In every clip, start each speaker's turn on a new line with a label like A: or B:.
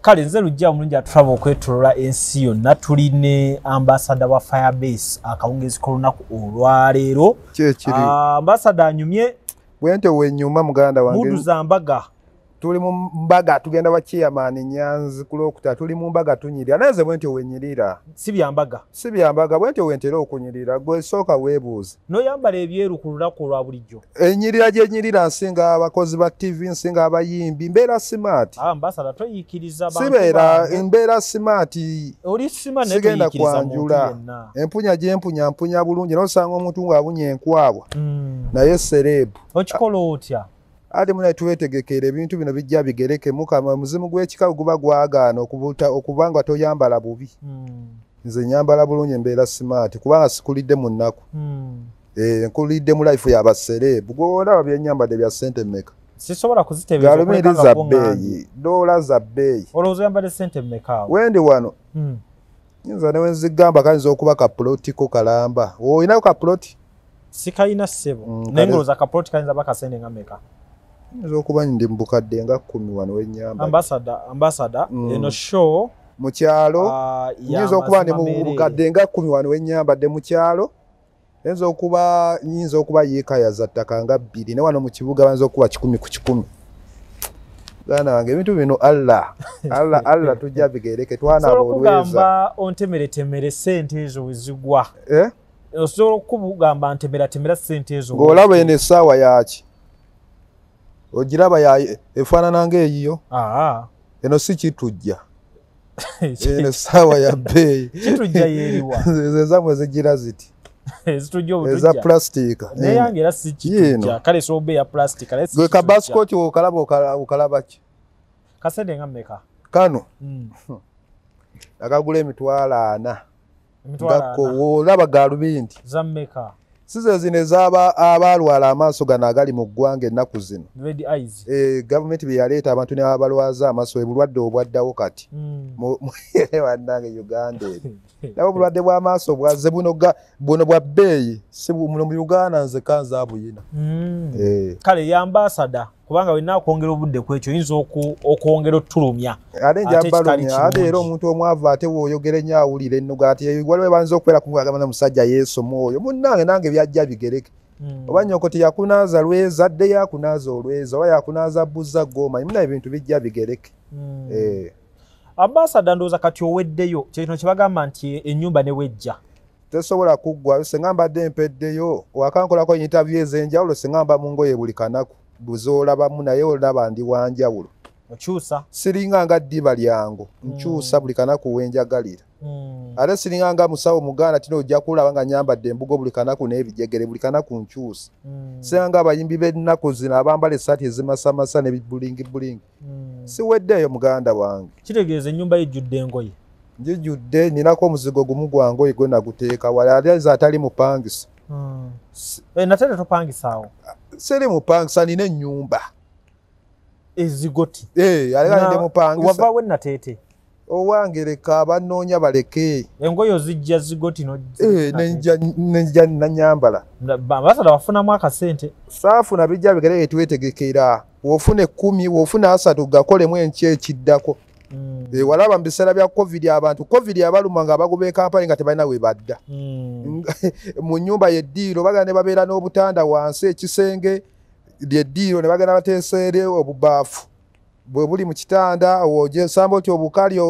A: Kale nze lujja omulungi atulaba okwetolola ensi yonna tuli ne ambassador wa Firebase akawungezi k'olunaku olwaleero. Ambassador anyumye
B: bwente wenyuma muganda wange
A: mudu za mbaga
B: tuli mu mbaga tugenda wa chairman Nyanzi kulokuta tuli mu mbaga tunyirira naze bwente wenyirira
A: si byambaga
B: bwente wentera okunyirira gwe soka webuuze
A: no yambala ebyeru ku lunaku olwa bulijjo
B: enyirira gye nyirira nsinga abakozi ba TV nsinga abayimbi mbeera smart
A: ambassador toyikiriza bantu
B: sibeera mbeera smart
A: oli sima ne
B: sigenda kwanjula empunya gye mpunya bulungi n'osanga omuntu ng'abunya enkwabwa naye serebu
A: okikola otya
B: ate muna tuwetegekera ebintu bino bijja bigereke mukama muzimu gw'ekikago guba gwagaana okubanga toyambala bubi nze nyambala bulungi mbeera smart kubanga sikulidde mu nnaku nkulidde mu life y'abaserebu gwolaba byenyambadde bya ssente mmeka
A: sisobola kuzitebeeza
B: galumiriza bbeeyi dola za bbeeyi
A: olowooza yambadde ssente mmeka
B: wendi wano nyinza ne wenzigamba kayinza okuba kapulotiko kalamba oyinako kapuloti
A: sikayina ssebo naye ngolooza kapuloti kayinza bakasente nga mmeka
B: okuba ndi mbukadde nga 10 wano wenyamba
A: ambassador eno show
B: mu kyalo nyinza okuba ndi mbukadde nga 10 wano wenyambadde mu kyalo nyinza okuba yiika za ttaka nga 2 ne wano mu kibuga banza okuba 10 ku 10 gana wange ebintu bino Allah tujja bigereke twana abolweza
A: okugamba ontemere sente ezo wezigwa osobola okugamba ntemera sente ezo
B: ng'olaba eno essaawa yaki ogiraba efaanana ng'eyiyo eno si kitujja eno essaawa ya bbeeyi
A: kitujja yeeriwa
B: ezamwe zigira ziti eza plastica
A: neyange era si kitujja kale sobe ya plastica
B: gwe kabasikoti okalaba ki
A: kasente nga mmeka
B: kano akagula emitwalo 4 ngakko olaba galubindi
A: za mmeka
B: size zino ezaba abalwala amaaso gano agali mu ggwanga ennaku zino gavumenti bye yaleeta abantu ne babalwaza amaaso ebulwadde obwaddawo kati wannange Uganda nabo obulwadde bw'amaaso bwaze buno bwa bbeeyi si muno mu Uganda nze kanza abuyina
A: kale ya ambassador kubanga wenna okwongera obudde kwekyo oyinza okwongera otulumya
B: ate njambalumya ate era omuntu omwavu ate woyogera ennyo awulira ennuga ati waliwo banza okubeera kumugamba musajja yeesoma oyo munnange nange byajja bigereke oba nnyoko teyakunaaza lweza adde yakunaaza olweza oba yakunaaza buzza goma muna ebintu bijja bigereke
A: ambassador ndowooza kati oweddeyo kino kye bagamba nti ennyumba ne wejja
B: tesobola kuggwa senga mbadde mpeddeyo wakankolako interview ez'enjawulo senga mba mu ngoye buli kanaku buzoolabamu naye olaba ndi wanjawulo
A: okyusa
B: siringa nga ddiba lyango nkyusa buli kanaku wenjagalira ate siringa nga musawo muganda tino ojja kulaba nga nyambadde embugo buli kanaku n'ebijegere buli kanaku nkyusa senga nga abayimbi b'ennaku zino abambala essaati ezimasamasa n'ebibulingi siweddeeyo muganda wange
A: kitegeeza ennyumba yejjudde engoye
B: njijjudde ninako omuzigo gumu gwa ngoye gwe naguteeka wala ate atali mupangisa
A: natete topangisaawo
B: siri mupangisa nina ennyumba
A: ezigoti
B: aleka mupangisa
A: wavaawo ennateete
B: owange leka abanoonya baleke
A: engoye ozijja zigoti
B: nenja nanyambala
A: basada wafunamu akasente
B: saafuna bijja bigereke tuwetegekera wofune 10 wofune 3 gakolemu enki ekiddako walaba mu biseera bya covid abantu covid abaluma nga bagoba ekampani nga tebalina we badda mu nnyumba y'eddiiro bagenda ne babeera n'obutanda wansi ekisenge ly'eddiiro ne bagenda bateeseere obubaafu bwe buli mu kitanda ogesamba oti obukali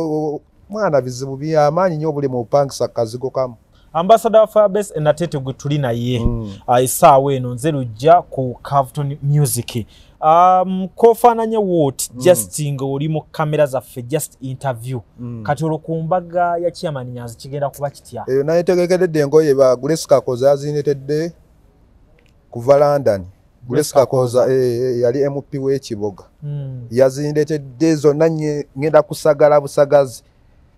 B: mwana bizibu byamaanyi nnyo obuli mu bupangisa kazigo kamu
A: ambassador wa Firebase enatete gwe tuli naye essaawa eno nze lujja ku Carlton Music kofaananya wooti just nga oli mu kamera zaffe just interview kati olwo ku mbaga ya chairman Nyanzi kigenda kuba kitya
B: eyo nayetegekeredde engoye ba Grace Kakoza yazinetedde kuva London Grace Kakoza yali MP w'ekiboga yazindetedde zonna ngenda kusagala busagazi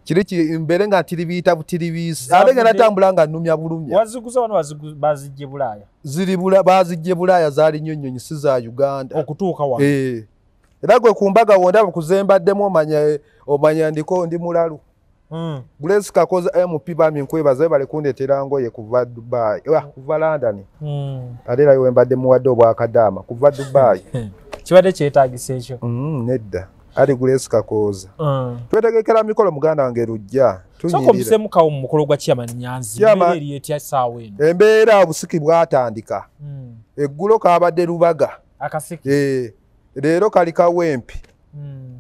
B: kiri mbere nga tiribiyita butiribisi ate nga natambula nga nnumya bulumya
A: waziguza wano bazijje Bulaaya
B: ziri bazijje Bulaaya zaali nnyonnyonyi si za Uganda
A: okutuuka wano
B: era gwe ku mbaga wonda kuzembaddemu omanya ndiko ndi mulalu Grace Kakoza MP bami nkwebaza bale kundetera ngoye kuva Dubai kuva London ate era wembadde muwadde obwakadaama kuva Dubai
A: kibadde kyetaagisa ekyo
B: nedda ali Grace Kakooza twetegekera mikolo muganda wange rujja
A: tunyirira soko msemukawo mu mukolo gwa Chairman Nyanzi mbere yeti asawa eno
B: embeera obusiki bwatandika eggulo kabadde Lubaga
A: akasiki
B: leero kali Kawempe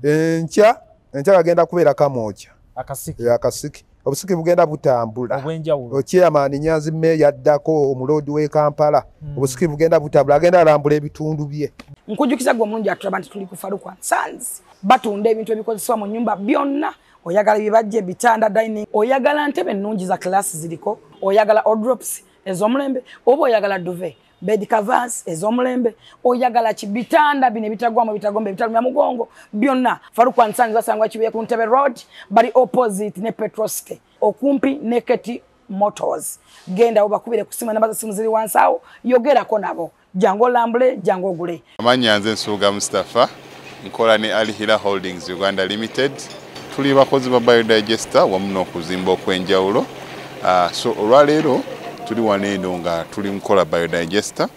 B: enkya kagenda kubeera Kamooja akasiki obusiki bugenda butambula Chairman Nyanzi me yaddako omulodi we Kampala obusiki bugenda butambula agenda alambula ebitundu bye
C: nkujukiza gwe mulungi atulaba nti tuli ku Farukwa Sons batunda ebintu ebikozesebwa mu nyumba byonna oyagala bibajje bitanda dining oyagala ntebe ennungi za class ziliko oyagala wardrobes ez'omulembe oba oyagala duvet bed covers ez'omulembe oyagala kibitanda bine bitagwa mu bitagombe bitalumya mugongo byonna Farukwa Sons basangwa kibuye ku Ntebe Road bali opposite ne Petroske okumpi ne Keti Motors genda obakubire kusima namba za simu ziri wansawo yogerako nabo jango lambule jango gule
D: amanya nze Nsuuga Mustafa nkola ne Alihira Holdings Uganda Limited tuli bakozi ba biodigester wamu n'okuzimba okwenjawulo so olwaleero tuli waneeno nga tuli nkola biodigester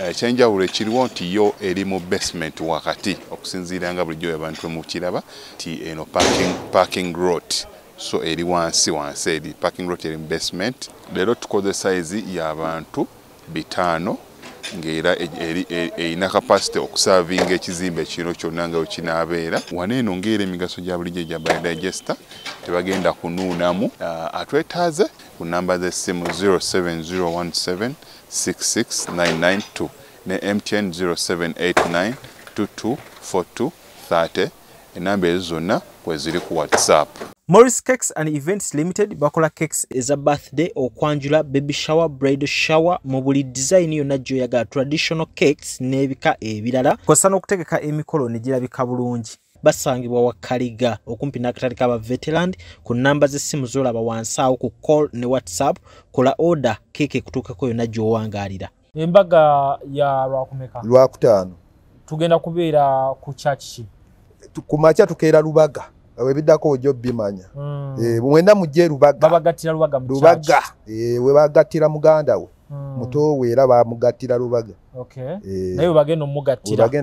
D: ekyenjawulo ekiriwo nti yo eri mu basement wakati okusinziira nga bulijjo abantu mu kiraba ti eno parking lot so eri wansi eri parking lot eri mu basement leero tukoze size y'abantu 5 ngera erina capacity okuservinga ekizimbe kino kyonna nga kinaabeera waneeno ngera emigaso gya bulijjo gya biodigester tebagenda kunuunamu atwetaaze ku namba z'essimu 07017669992 ne MTN 0789224230 enamba ezo zonna kweziri ku WhatsApp.
A: Morris Cakes and Events Limited bakola cakes eza birthday okwanjula baby shower bridal shower mu buli design yonna gy'oyagala traditional cakes n'ebika ebirala kosa n'okutegeka emikolo ne girabika bulungi basangibwa wa Kaliga okumpi n'akatale k'aba veteran ku namba z'essimu z'olaba wansi awo ku call ne WhatsApp kola order keke kutuukako yonna gy'owangaalira. Embaga ya
B: Lwakutaano
A: tugenda kubeera ku church
B: ku makya tukeera Lubaga webiddako ojjo bimanya mwenda mujje Lubaga
A: babagatira Lubaga mu church
B: we bagattira muganda we muto we era bamugattira Lubaga
A: naye bagenda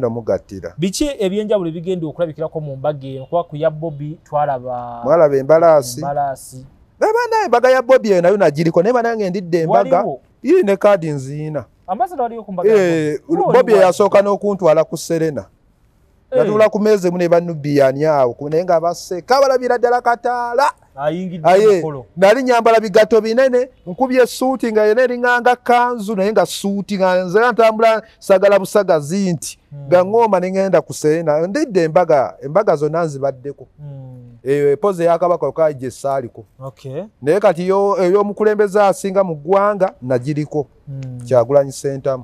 B: omugattira
A: biki ebyenjawulo bigenda okulabikirako mu mbaga eno kuba ku ya Bobby
B: mwalaba embalaasi naye embaga ya Bobby eyo nayo nagiriko naye banange ndidde embaga iri ne kaadi nziina Bobby yasooka n'okuntwala ku Serena natula ku meeze mune banubiyani awo naye nga baseka balabira ddala kataala nali nyambala bigato binene nkubye suuti nga yena eringanga kanzu naye nga suuti nga nze ntambula sagala busagazi nti nga ngoma ne ngenda ku Serena ndidde embaga zonna nzibaddeko poze yakabaka okaje saaliko naye kati ey'omukulembeze asinga mu ggwanga nagiriko Kyagulanyi Center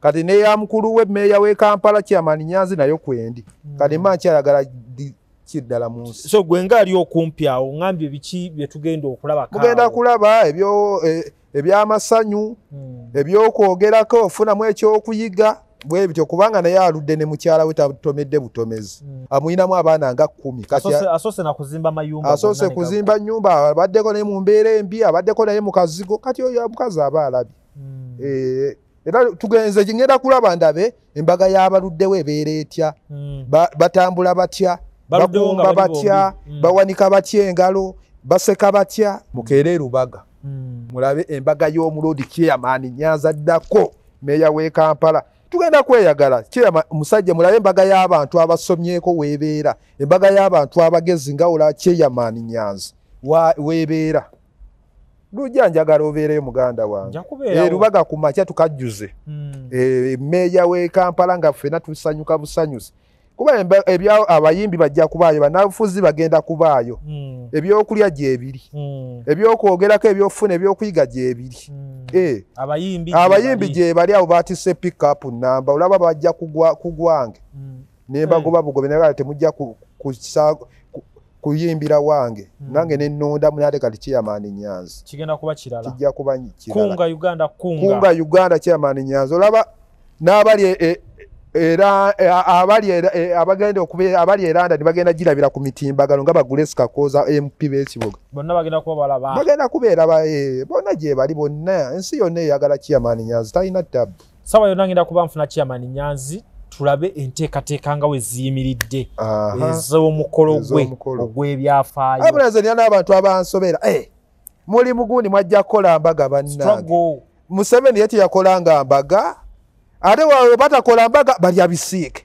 B: kati ne ya mukulu we meya we Kampala Chairman Nyanzi nayo kwendi kati manchi ayagala kiddala mu nsi
A: so gwe nga ali okumpi awo ngambye biki bye tugenda okulaba
B: mugenda kulaba eby'amasanyu eby'okwogerako ofunamu ekyokuyiga bwe bityo kubanga naye aludde ne mukyala we tatomedde butomezi amuyinamu abaana nga 10
A: asose na kuzimba mayumba
B: asose kuzimba nyumba abaddeko naye mu mbeera embi abaddeko naye mu kazigo kati oyo amukazi aba alabi era tugenze ngenda kulaba ndabe embaga y'abaluddewo ebeera etya batambula batya bakumba batya bawanika batya engalo baseka batya mukeere Lubaga mulabe embaga y'omulodi Chairman Nyanzi addako meya we Kampala tugenda kweyagala musajja mulabe embaga y'abantu abasomyeko weebeera embaga y'abantu abagezi nga ola Chairman Nyanzi weebeera lujja njagala obeereyo muganda wange Lubaga ku makya tukajjuze meya we Kampala nga ffena tusanyuka busanyuzi kuba abayimbi bajja kubaayo banafuzi bagenda kubaayo ebyokulya gyebiri ebyokwogerako ebyofuna ebyokuyiga gyebiri abayimbi gye bali abo batise pick up namba olaba bajja kugwange nembagoba bugobe naye temujja kuyimbira wange nange nenonda munate kati Chairman Nyanzi
A: kigenda kuba kirala
B: kijja kuba kirala
A: kunga
B: Uganda Chairman Nyanzi olaba n'abali era abagenda okubeera abali eranda nibagenda girabira ku mitimbagano nga Grace Kakooza MP b'ekibuga
A: bonna bagenda kuba balaba
B: bagenda kubeera bonna gye bali bonna ensi yonna eyagala Chairman Nyanzi talina tabu
A: sawa yonna ngenda kuba nfuna Chairman Nyanzi tulabe enteekateeka nga we ziyimiridde ez'omukolo gwe ogw'ebyafaayo.
B: Abulazania n'abantu abansobera muli mugundi mwajja kukola mbaga bannange. Museveni yeti yakolanga mbaga ate wawe batakola mbaga balya bisiike.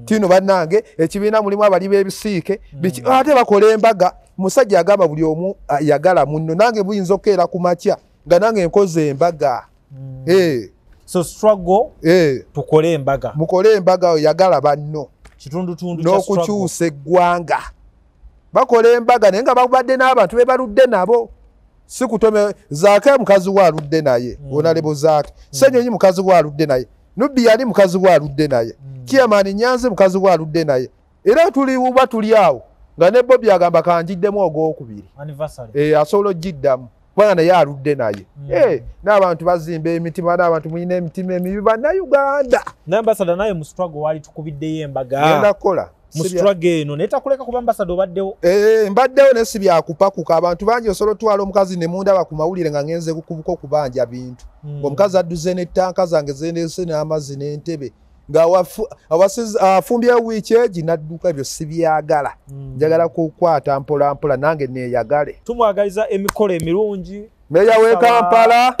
B: Tino bannange ekibiina mulimu abali b'ebisiike ate bakola embaga. Musajja agamba buli omu yagala munno nange buyinza okukeera ku makya nga nange enkoze embaga.
A: So struggle tukole embaga.
B: Mukole embaga yagala banno.
A: Kitundutundu kya struggle.
B: N'okukyusa eggwanga. Bakola embaga naye nga babadde n'abantu be baludde nabo. Si kutome Zaake mukazi wa aludde naye. Onalebo Zaake. Ssenyonyi mukazi wa aludde naye. Nubbi yali mukazi wa aludde naye. Kiamani Nyanzi mukazi wa aludde naye. Era tuli uba tuli awo. Nga ne Bobby agamba kanjiddemu ogwokubiri.
A: Anniversary.
B: Asobola ogiddamu. Bwana naye aludde naye. N'abantu bazimba emitima n'abantu muyina emitima emibi bannayuganda.
A: N'ambasada naye mu struggle wali tukubiddeyo embaga.
B: Genda kukola.
A: Mu struggle eno naye takuleka kuba ambasada obaddewo.
B: Mbaddewo naye si byakupakuka. Abantu bangi osobola otwala omukazi ne mundaba ku mawulire nga ngenze kukubuka okubanja bintu. Omukazi adduze n'ettanka zange zendeese n'amazzi n'entebe. Nga afumbyewo wiiki egi n'adduka ebyo si byagala. Njagala kukwata mpola mpola nange neeyagale.
A: Tumwagaliza emikolo emirungi.
B: Meeya w'e Kampala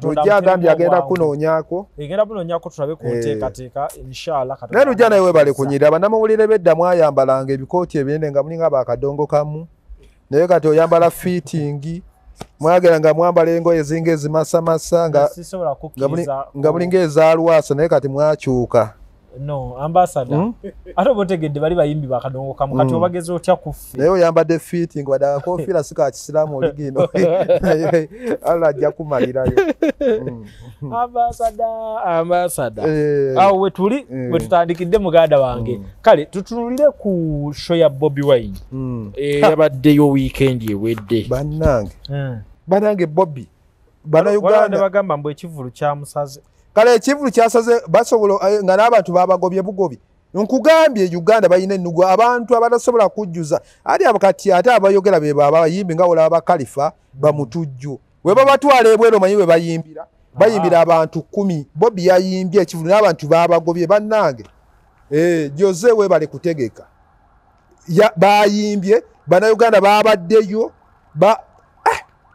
B: Lujja agambye agenda kunoonyaako.
A: Egenda kunoonyaako tulabe ku nteekateeka inshallah.
B: Naye Lujja naye weebale kunyirira bannamawulire b'edda mwayambalanga ebikooti ebinene nga mulinga bakadongo kamu. Naye kati oyambala fitting mwagera nga mwambala engoye ezinga ezimasamasa nga mulinga eza Lwasa naye kati mwakyuka.
A: No, ambassador. Ate botegedde bali bayimbi bakadongo kamu kati obageze otya kuffe.
B: Naye oyambadde fitting wadde kofiira si ka Kisiraamu oli gino. Allah ajja kumalirayo.
A: Ambassador. Awo we tuli we tutandikidde muganda wange. Kale tutunulire ku show ya Bobi Wine. Yabaddeyo weekend ewedde.
B: Bannange Bobi.
A: Uganda bagamba mbu ekivulu kya musaze.
B: Kale ekivulu kyasaze basobola nga n'abantu babagobye bugobi. Nkugambye Uganda bayina ennugu abantu abatasobola kujjuza. Ali abakati ate abayogera be abayimbi nga olaba bakalifa bamutujju. We babatwala ebwero manyi we bayimbira. Bayimbira abantu 10. Bobi yayimbye ekivulu n'abantu babagobye bannange. Jose we bali kutegeka. Bayimbye bana Uganda babaddeyo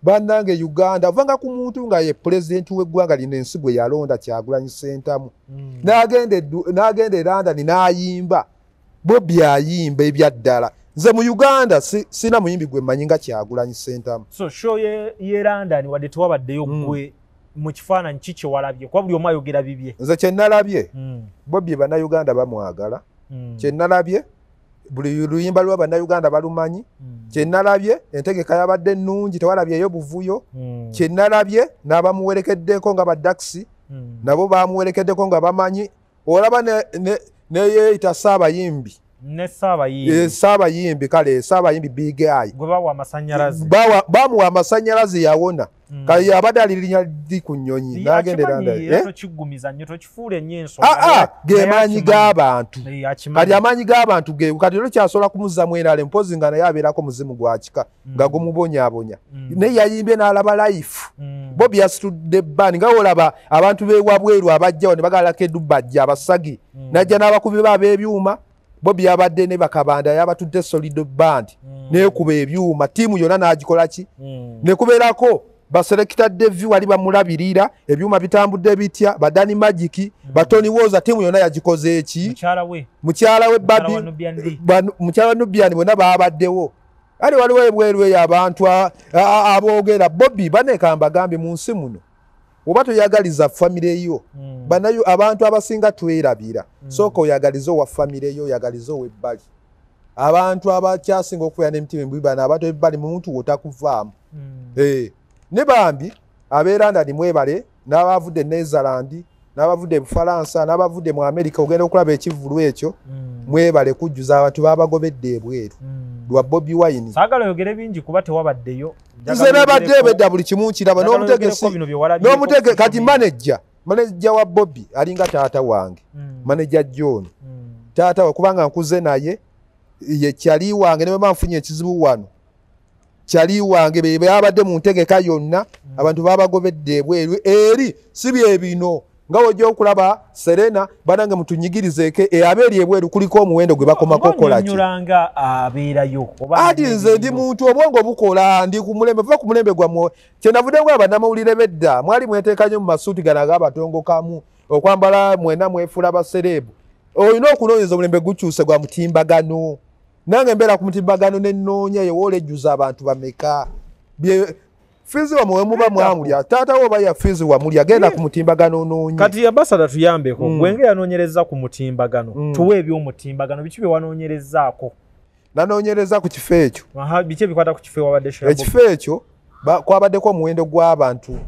B: bannange Uganda vanga ku muntu nga ye president w'eggwanga lino ensi gwe yalonda Kyagulanyi Ssentamu n'agende London n'ayimba Bobi ayimba ebyaddala nze mu Uganda sina muyimbi gwe mmanyi nga Kyagulanyi Ssentamu.
A: So show ye London wadde tewabaddeyo gwe mu kifaananyi kiki walabye kuba buli omu ayogera bibye.
B: Nze kye nalabye Bobi bannayuganda bamwagala kye nalabye buli luyimba lwa bannayuganda balumanyi kye nalabye entegeka yabadde nnungi tewalabyeyo buvuyo kye nalabye n'abamuwerekeddeko nga badaxi nabo bamuwerekeddeko nga bamanyi olaba neyeeyita Saabayimbi Saabayimbi kale Saabayimbi big guy
A: gwe bawa amasannyalaze
B: bamuwa amasannyalaze yawona kale abadde alirinya li ku nnyonyi n'agendera gemaanyi g'abantu kati amaanyi g'abantu ge kati olwekyasobola kumuzzamu enale mpozi nga naye abeerako muzimu gwa kika nga gumubonyaabonya naye yayimbye n'alaba life Bobi yasitudde bbaani nga olaba abantu b'ewabweru abajjawo ne bagalako edubajja abasagi najja n'abakubi b'abeebyuma Bobi yabadde ne bakabanda yabatudde solid band neekuba ebyuma tiimu yonna n'agikola ki nekubeerako baselekita Devi wali bamulabirira ebyuma bitambudde bitya badani Magic batoni woza tiimu yonna yagikoze eki mukyala we Babi mukyala Nubian bonna babaddewo ali waliwo ebweru eyo abantu aboogera Bobi banekamba gambe mu nsi muno oba toyagaliza famire yo banayo abantu abasinga twerabira sooka oyagaliza owa famire yo oyagaliza owebbali abantu abakyasinga okubeera n'emitima embi bano abantu ebbali muntu wotakuvaamu ne bambi abeera ndani mwebale n'abavudde Netherland n'abavudde Bufalansa n'abavudde mu Amerika ogenda okulaba ekivulu ekyo mwebale kujjuza abantu babagobedde ebweru lwa Bobi Wine.
A: Saagala oyogere bingi kuba tewabaddeyo.
B: Nze nabadde ebedda buli kimu kiraba n'omutegesi kati manager wa Bobi alinga taata wange manager John taata we kubanga nkuze naye ye kyali wange ne bwe manfunye ekizibu wano kyali wange be babadde mu ntegeka yonna abantu babagobedde ebweru eri si bye bino nga ojja okulaba Serena banange mutunyigirizeeke abeeri ebweru kuliko omuwendo gwe bakomako kola ki
A: nyulanga abeerayo
B: ati nze ndi muntu obwongo bukola ndi ku mulembe va ku mulembe gwammwe kyenavudde ngwa bannamawulire bedda mwali mweteekanyo mu masuuti gano ag'abatongokamu okwambala mwena mwefuula basereebu olina okunoonyeza omulembe gukyuse gwa mutimbagano nange mbeera ku mutimbagano nenoonya yewoolejjuza abantu bameka Fizi wa muba mwamulya taata wo baya Fizi wa mulya genda ku mutimbagano onoonye
A: kati ambassador tuyambeko gwenge yanoonyereza ku mutimbagano tuwe ebyo mutimbagano bikibe wanoonyerezaako
B: nanoonyereza ku kifo ekyo
A: bikibe bikwata ku kifo wabadde shabo
B: ekifo ekyo kwabaddeko omuwendo gw'abantu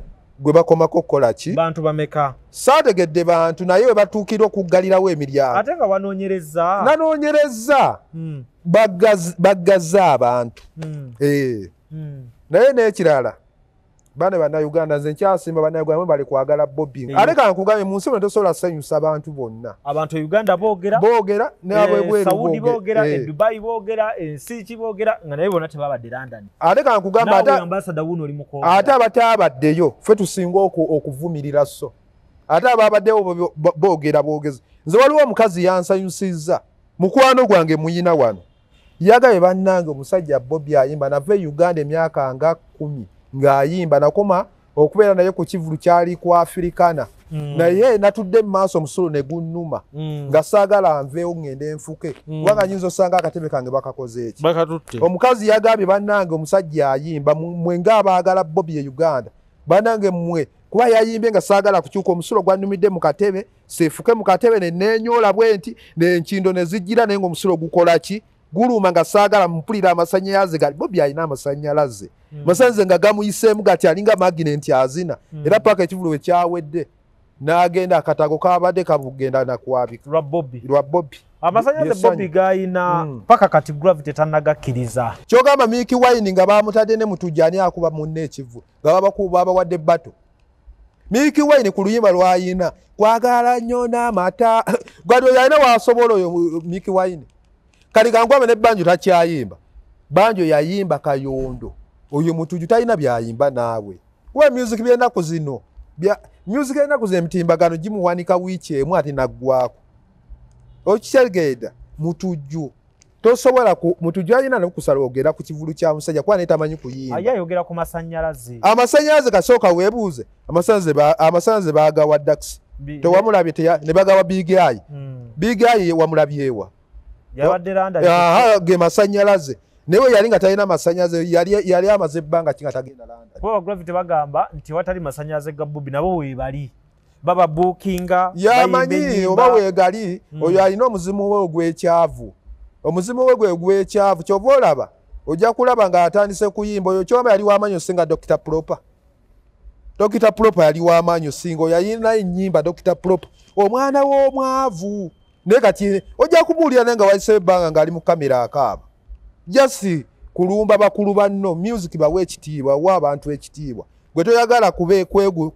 B: gwe bakomako kukola ki
A: bantu bameka
B: saategedde bantu naye we batuukira okuggalirawo emiryango
A: ate nga wanoonyereza
B: nanoonyereza baggaza abantu naye n'ekirala bane bannayuganda nze nkyasimba bannayuganda bali kwagala Bobby ate kana nkugambye mu nsi muno tosobola kusanyusa abantu bonna
A: abantu Uganda boogera
B: n'abebweru
A: Saudi boogera Dubai boogera ensi boogera nga naye bonna tebabadde London
B: ate kana nkugamba ate abataabaddeyo ffe tusinga okuvumirira so ate ababaddewo boogera boogezi nze waliwo omukazi yansanyusizza mukwano gwange muyina wano yagaye bannange omusajja Bobby ayimba nave Uganda emyaka nga 10 ng'ayimba nakoma okubeera naye ku kivulu kyali ku Africana naye natudde mu maaso omusulo ne gunnuma nga saagala nveewo ngende enfuke kubanga nyinza osanga akatebe kange bakakoze eki omukazi yagambye bannange omusajja ayimba mwe ng'abaagala Bobby e Uganda bannange mmwe kuba yayimbye nga saagala kukyuka omusulo gwannumidde mu katebe seefuke mu katebe ne neenyoola bwe nti n'enkindo ne zijjira naye ng'omusulo gukola ki guluma nga saagala mpulira amasannyalaze gali Bobby alina amasannyalaze masanze nga gamuyiseemu gati alinga magnet azina era paka ekivulu we kyawedde n'agenda akatago kabadde kabugenda nakwabika lwa Bobby
A: amasannyalaze Bobby gayina paka kati gravity tannagakkiriza
B: kyogamba Milky Wine nga bamutadde ne mutujjani akuba munne ekivu nga babawadde bato Milky Wine ku luyimba lwayina kwagala nnyo n'amata gadi oyo alina waasobola oyo Milky Wine kali kangwame ne banjo takyayimba banjo yayimba kayondo oyo mutuju talina byayimba naawe we music by'ennaku zino music y'ennaku zino emitimbagano gimuwanika wiiki emu ati naggwako okitegeeda mutuju tosobola mutuju alina nokusala ogera ku kivulu kya musajja kuba netamanyi kuyimba
A: ayayogera ku masannyalaze
B: kasooka weebuuze amasannyalaze baagawa dax tewamulabye ne bagawa Big Eye Big Eye wamulabyewa ge masannyalaze naye yali nga talina masannyalaze yali amaze ebbanga kinga tagenda London
A: kuba gravity bagamba nti watali masannyalaze ga Bobby nabo weebali baba bookinga
B: yamanyi oba weegali oyo alina omuzimu we ogw'ekyavu omuzimu we gw'ekyavu kyova olaba ojja kulaba nga atandise kuyimba oyo kyoma yali w'amaanyi osinga Dr. Proper yali w'amaanyi osinga oyo yalina ennyimba Dr. Proper omwana w'omwavu naye kati ojja kumuwulira naye nga wayiseewo ebbanga ng'ali mu kamera akaaba jasi kulumba bakulu banno music bawe ekitiibwa wa abantu ekitiibwa gwe toyagala kube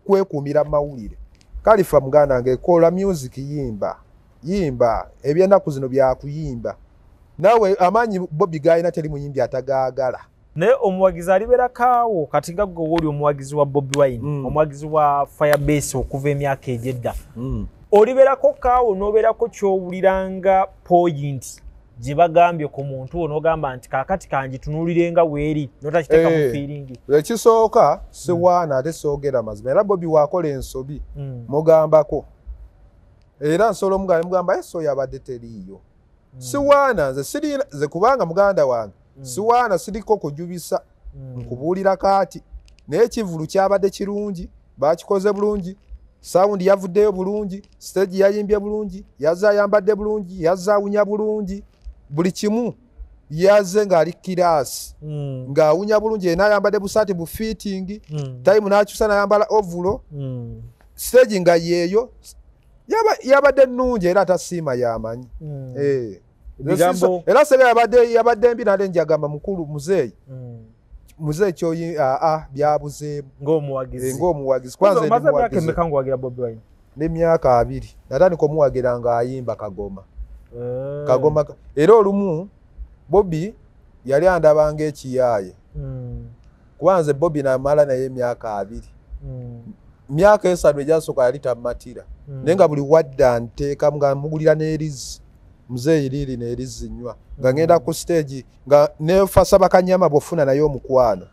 B: kwekuumira mawulire kalifa muganda ng'ekola music yimba eby'ennaku zino byakuyimba naawe amaanyi Bobby gayina teri muyimbi atagaagala
A: naye omuwagizi alibeerakaawo kati nga gwe oli omuwagizi wa Bobby Wine omuwagizi wa Firebase okuva emyaka egyedda olibeerako kaawo n'obeerako kyowuliranga point gye bagambye ku muntu onogamba nti kaakati kangitunuulirenga weeri notakiteeka mu feelingi
B: ekisooka siwaana ate soogera mazima era Bobby waakola ensobi mugambako era nsobola omugamba eso yabadde teriiyo siwaana nze kubanga muganda wange siwaana siriko kujubisa nkubuulira kaati naye ekivulu kyabadde kirungi bakikoze bulungi sound yavuddeyo bulungi stage yayimbye bulungi yazza ayambadde bulungi yazza awunya bulungi buli kimu yaze ng'ali kiraasi ng'awunya bulungi yena ayambadde busaati bu fitting time n'akyusa n'ayambala ovulo stage nga yeeyo yabadde nnungi era atasiima yamanyi era sega yabadde mbi nade njagamba mukulu muzeeyi kyoyi byabuzeemu ng'omuwagizi kwanza n'emyaka 2 natandika omuwagira ng'ayimba kagoma era olumu Bobby yali andabanga ekiyaaye kubanze Bobby namala naye emyaka 2 myaka 3 egyasooka yali tamatira nenga buli wadda nteeka nga mugulira n'erizi muzeeyi liri n'erizi nywa nga ngenda ku stage nga nefasa bakanyama bofuna naye omukwano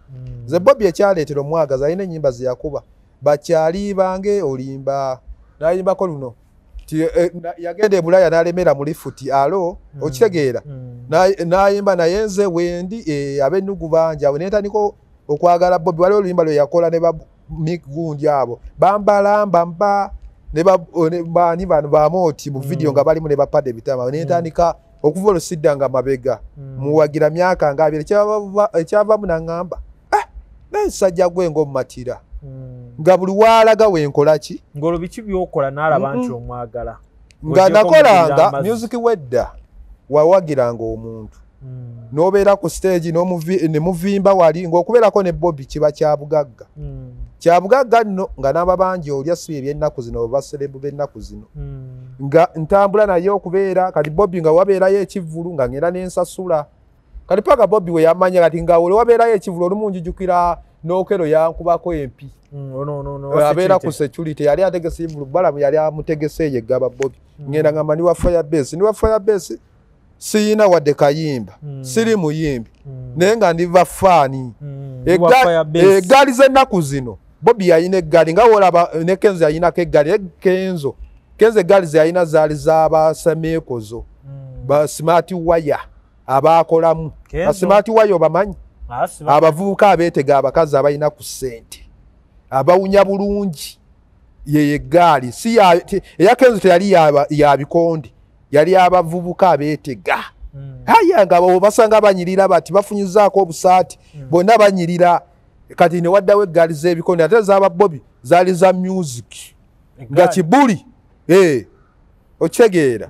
B: nze Bobby ekyaleetera omwagaza alina ennyimba ze yakuba bakyali bange olimba nayimbako luno yagenda ebulaya n'alemera mu lifuti alo okitegeera nayimba naye nze wendi ab'ennugu bangi awo nentandiko okwagala Bobby waliwo oluyimba lwe yakola ne bamigundi abo bambalamba ne bani bano bamooti mu video nga balimu ne bapade bitama nentandika okuva olusiddanga mabega muwagira myaka nga abiri ekyavamu naŋŋamba n'ensajja gwe ng'omumatira nga buli waalaga wenkola ki
A: ng'olwo biki by'okola n'alaba nti omwagala
B: nga nakolanga music wedda wawagiranga omuntu n'obeera ku stage ne muvimba wali ng'okubeerako ne Bobby kiba kyabugagga kyabugagga nno nga n'aba bangi olya si eby'ennaku zino oba baserebu b'ennaku zino nga ntambula naye okubeera kati Bobby nga wabeerayo ekivvulu nga ngenda n'ensasula kati paka Bobby we yamanya kati nga ole wabeerayo ekivvulu olumu njijukira n'okero yankubako empi abeera ku security yali ategese ivulu balamu yali amutegese yeggaba Bobby ngenda ngamba ndi wa Firebase siyina wadde kayimba siri muyimbi naye nga ndiva faani eggaali z'ennaku zino Bobby yayina eggaali nga wolaba ne Kenzo yayinako eggaali Kenzo eggaali ze yayina zaali z'abasameekozo ba smart wire abaakolamu ba smart wire obamanyi abavubuka abeetega abakazi abalina ku ssente abawunya bulungi ye eggaali si eya Kenzo teyali ya bikondi yali abavubuka abeetega haya nga basanga banyirira bati bafunyizaako obusaati bonna banyirira kati ne waddawo eggaali z'ebikondi ate z'aba Bobby zaali za music nga kibuli okitegeera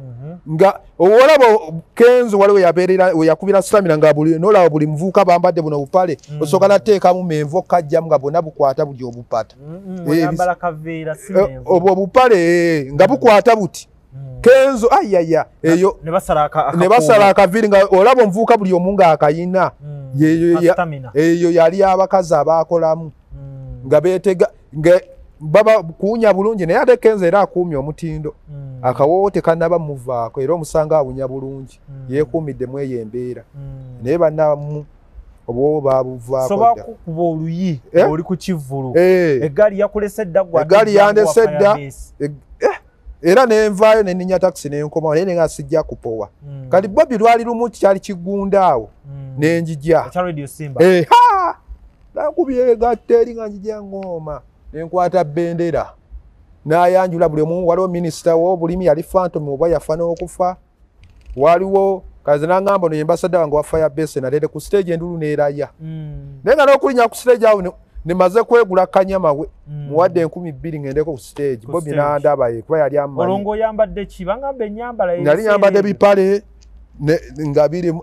B: nga olaba Kenzo waliwo yabeerera we yakubira stamina nga nolaba buli muvuuka bambadde buno bupale osooka nateekamu menvu okkajjamu nga bonna bukwata buli obupata obwo obupale nga bukwata buti Kenzo ayaya eyo ne basala akaviri nga olaba omuvuuka buli omu nga akayina eyo yali abakazi abaakolamu nga beetega baba kuunya bulungi naye ate Kenzo era akuumye omutindo akawoowo tekannaba muvaako era omusanga awunya bulungi yeekuumidde mu eyo embeera naye bannamu obwo babuvaako
A: soba kukuba oluyi oli ku kivvulu eggaali yakulese dda
B: eggaali yandese dda era nenvaayo neninya taxi nenkomawo naye nenga sijja kupowa kati Bobby lwali lumu kyali kigunda awo nenjija nakubye gatta eri nga njija ngoma nenkwata bendera nayanjula buli omu waliwo minisita w'obulimi yali Phantom oba yafa n'okufa waliwo kazi nangamba no ambassador wange wa Firebase nalete ku stage endulu neeraya naye nga n'okulinya ku stage awo nemaze kwegula kanyama we muwadde 1200 ngendeko ku stage Bobby n'andaba kuba yali amanyi
A: olongo oyambadde ki bangamba ennyambala
B: yali nyambadde bipale nga biri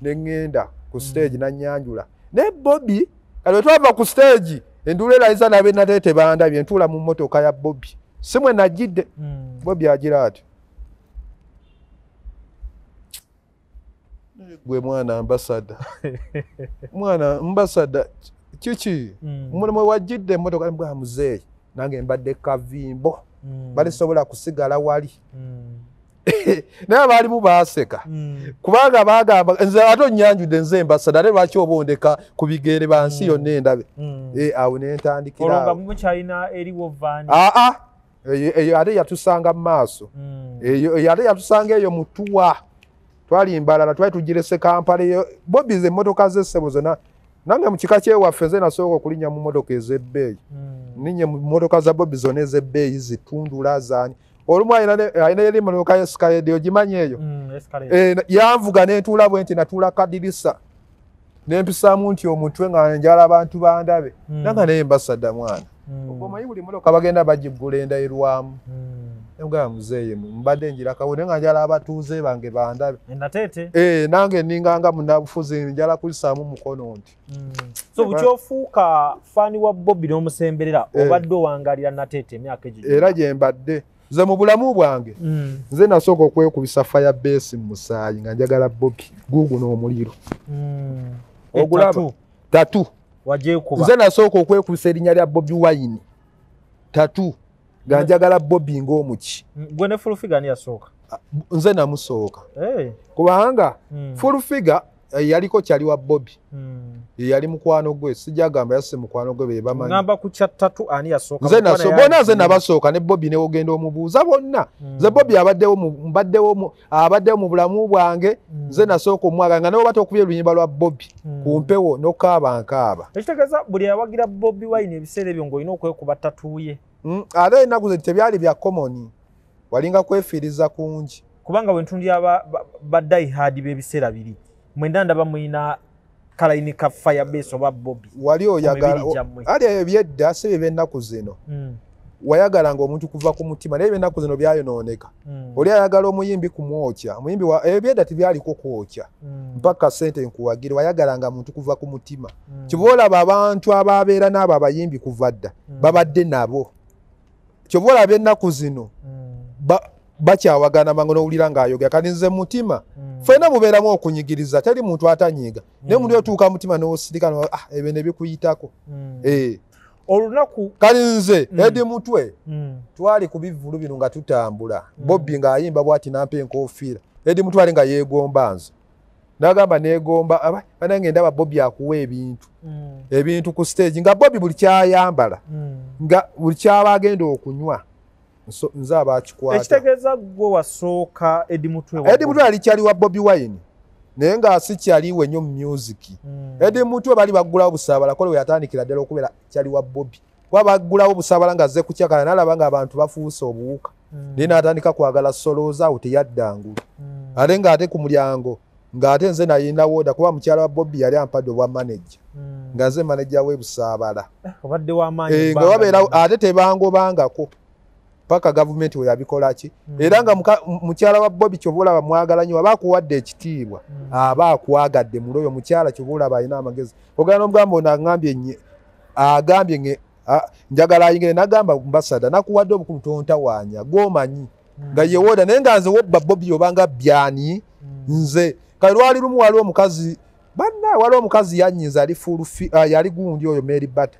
B: nengenda ku stage nanyanjula ne Bobby kale twava ku stage endule laiza nabe natete banda byentula mu motoka ya Bobby simwe najidde Bobby agira ati gwe mwana ambassador chichi mulimu wajidde motoka mbwa muzeeyi nange mbadde kavimbo bali sobola kusigala wali naye baalimu baaseka kubanga bagamba nze ate onnyanjudde nze ambassador ate lwaki obondeka ku bigere bansi yonna endabe awo nentandikira
A: olonga mukyalina eriwo vaani
B: eyo ate yatusanga mu maaso eyo ate yatusanga eyo mutuwa twali mbalala twali tugirese Kampala eyo Bobby ze emmotoka z'essebo zonna nange mu kika kyewaffe nze nasooka okulinnya mu mmotoka ez'ebbeeyi ninye mu mmotoka za Bobby zonna ez'ebbeeyi zitundula zaani olumu ayina yali mmotoka y'escalade ogimanyi eyo yanvuga nentuula bwe nti natuula kadirisa nempisaamu nti omutwe nga njala abantu bandabe nanga naye ambassador mwana omanyi buli mmotoka bagenda bagigula endayirwamu nga muzeeyi mbadde njirakawo naye nga njala abatuuze bange bandabe nange ninganga munabufuzi njala kuyisaamu mukono nti
A: so bukyofuuka faani wa Bobby n'omusemberera obadde owangalira Nateete emyaka egyo
B: era gye mbadde nze mu bulamu bwange nze nasooka okwekubisa Firebase mu musaayi nga njagala Bobby gugu n'omuliro ogulaba tatu
A: wajekuba
B: nze nasooka okwekubisa erinnya lya Bobby Wine tatu ganjagala Bobby ng'omuki.
A: Gwe ne full figure ani yasooka?
B: Nze namusooka.
A: Hey.
B: Kubanga full figure yaliko kyali wa Bobby. Yali mukwano gwe sijja gamba yase mukwano gwe bebamanyi.
A: Ngamba ku kya 3 ani yasooka?
B: Nze nasooka bona nze nabasooka ne Bobby ne ogenda omubuuza bonna. Nze Bobby abaddewo mu bulamu bwange. Nze nasooka omwaga nga nabo batokubye oluyimba lwa Bobby ku mpewo n'okaaba nkaaba.
A: Ekitegeeza buli awagira Bobby Wine ebiseera ebyo ng'olina okwekuba tatuuye.
B: Ate ennaku ze tebyali bya common. Walinga kwefiiriza kungi.
A: Kubanga bwe ntundi ba die hard b'ebiseera biri. Mwenda ndaba muyina kalayini ka Firebase oba Bobby.
B: Wali oyagala ali ebyedda si byennaku zino. Wayagalanga omuntu kuva ku mutima naye byennaku zino byayonooneka. Oli ayagala omuyimbi kumwokya. Omuyimbi ebyedda tebyaliko kwokya. Mpaka sente nkuwagire wayagalanga muntu kuva ku mutima. Kiboolaba abantu ababeera n'abo abayimbi kuva dda babadde nabo. Kiboolaba ennaku zino bakyawagana mango n'owulira ng'ayogera kati nze mutima ffenna mubeeramu okunyigiriza teri muntu atanyiiga naye omuntu otuuka mutima n'osirika ebyo ne bikuyitako
A: olunaku
B: kati nze Eddie Mutwe twali ku bivvulu bino nga tutambula Bobby ng'ayimba bw'ati nampa enkofiira Eddie Mutwe ali nga yeegomba nze n'agamba neegomba nange ndaba Bobby akuwa ebintu ku stage nga Bobby buli kyayambala nga buli kyaba agenda okunywa nze abakikwata.
A: Ekitegeeza gwe wasooka Eddie Mutwe
B: ali kyali wa Bobby Wine naye nga si kyaliwe nnyo mu music. Eddie Mutwe bali baggulawo busaabala kole we yatandikira ddala okubeera kyali wa Bobby kuba baggulawo busaabala nga azze kukyakala n'alaba nga abantu bafuuse obuwuka naye n'atandika kwagala solooza awo teyaddangula ate ng'ate ku mulyango ng'ate nze nayina wooda kuba mukyala wa Bobby yali ampadde obwa manager nga nze manager w'e Busaabala
A: obadde w'amaanyi
B: nga wabeera ate tebangobangako paka gavumenti we yabikola ki era nga mukyala wa Bobby kyobula bamwagala nnyo abakuwadde ekitiibwa abakwagadde muloyo mukyala kyobula balina amagezi ogana omugamba ono agambye njagala ayingire nagamba mbasada nakuwadde obukulu tontawaanya gwomanyi nga yewoda naye nga nze wobba Bobby obanga byani nze kale lwali lumu waliwo omukazi waliwo omukazi yannyiza ali yali gundi oyo Mary Butter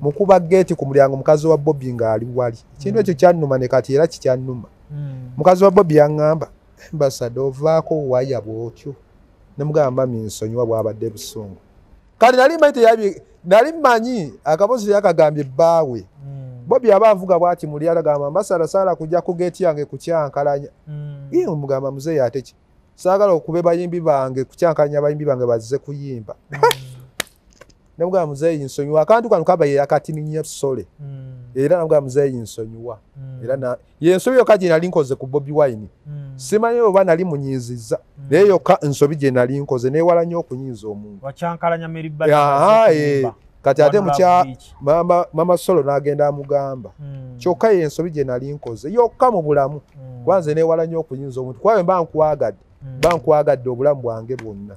B: mukuba geeti ku mulyango mukazi wa Bobby ng'ali wali ekintu ekyo kyannuma ne kati era kikyannuma mukazi wa Bobby yaŋŋamba mbasada ovaako waya bw'otyo ne mugamba minsonyiwa bw'abadde busungu kati nali mmanyi akabozi yakagambye bbaawe Bobby aba avuga bw'ati muli agamba mbasada saala kujja ku geeti yange kukyankalanya ye mugamba muzeeyi ate ki saagala okube bayimbi bange kukyankalanya bayimbi bange bazze kuyimba namugamba muzeeyi nsonyiwa akantu kano kaba yakatininya sole era namugamba muzeeyi nsonyiwa era yensobi yokka gye nali nkoze ku Bobby Wine simanyi oba nali munyiizizza naye yokka nsobi gye nali nkoze neewala nnyo okunyiiza omuntu
A: wakyankalanya Mary Butter
B: kati ate mama Solo n'agenda amugamba kyokka yensobi gye nali nkoze yokka mu bulamu kwanze neewala nnyo okunyiiza omuntu kwawe bankwagadde obulamu bwange bwonna.